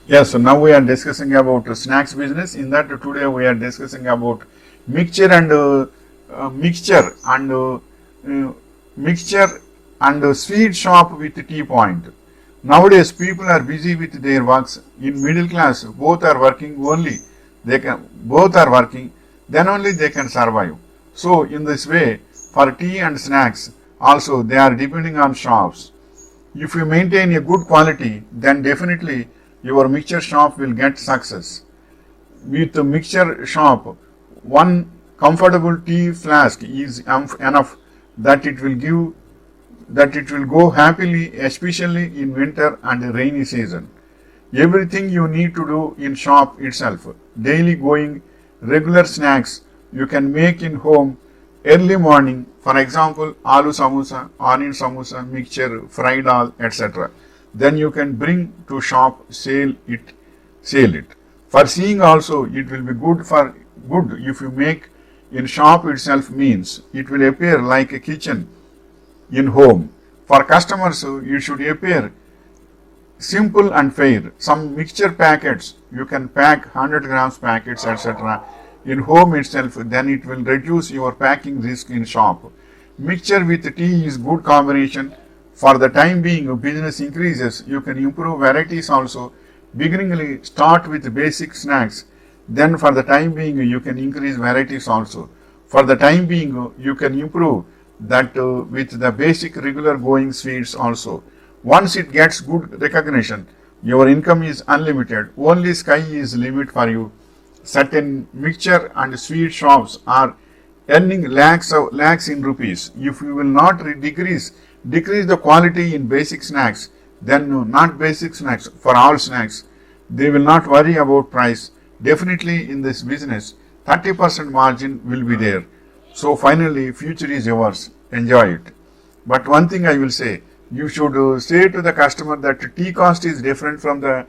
Yes, so now we are discussing about snacks business. In that today we are discussing about mixture and mixture and uh, mixture and sweet shop with tea point. Nowadays people are busy with their works. In middle class, both are working only. Both are working, then only they can survive. So in this way, for tea and snacks, also they are depending on shops. If you maintain a good quality, then definitely your mixture shop will get success. With the mixture shop, one comfortable tea flask is enough that it will go happily, especially in winter and rainy season. Everything you need to do in shop itself. Daily going, regular snacks you can make in home early morning. For example, aloo samosa, onion samosa, mixture, fried all, etc. Then you can bring to shop, sell it. For seeing also, it will be good if you make in shop itself, means it will appear like a kitchen in home. For customers, you should appear simple and fair. Some mixture packets, you can pack 100 grams packets, etc. in home itself, then it will reduce your packing risk in shop. Mixture with tea is good combination. For the time being, business increases, you can improve varieties also. Beginningly, start with basic snacks. Then for the time being, you can increase varieties also. For the time being, you can improve that with the basic regular going sweets also. Once it gets good recognition, your income is unlimited. Only sky is limit for you. Certain mixture and sweet shops are earning lakhs in rupees. If you will not decrease the quality in basic snacks, then not basic snacks, for all snacks, they will not worry about price. Definitely in this business, 30% margin will be there. So finally, future is yours. Enjoy it. But one thing I will say, you should say to the customer that tea cost is different from the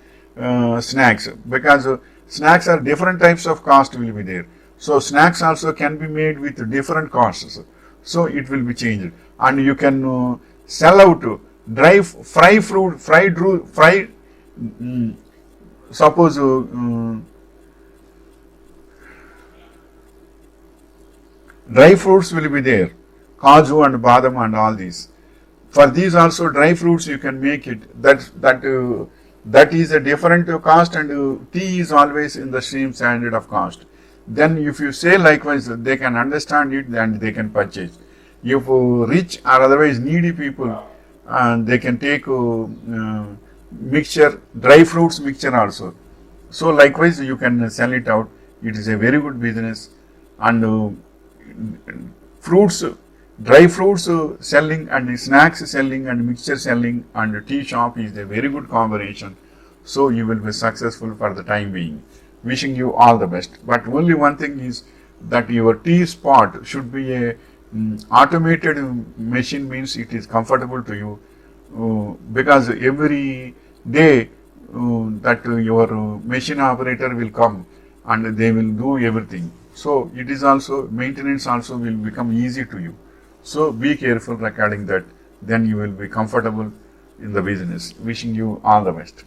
snacks, because snacks are different types of cost will be there. So snacks also can be made with different costs. So it will be changed, and you can sell out fried fruit, suppose dry fruits will be there, kaju and badam and all these. For these also dry fruits you can make it. That is a different cost, and tea is always in the same standard of cost. Then if you say likewise, they can understand it and they can purchase. If rich or otherwise needy people, they can take mixture, dry fruits mixture also. So likewise you can sell it out. It is a very good business, and fruits, dry fruits selling and snacks selling and mixture selling and tea shop is a very good combination. So you will be successful for the time being. Wishing you all the best. But only one thing is that your tea spot should be a automated machine, means it is comfortable to you, because every day that your machine operator will come and they will do everything. So it is also, maintenance also will become easy to you. So be careful regarding that, then you will be comfortable in the business. Wishing you all the best.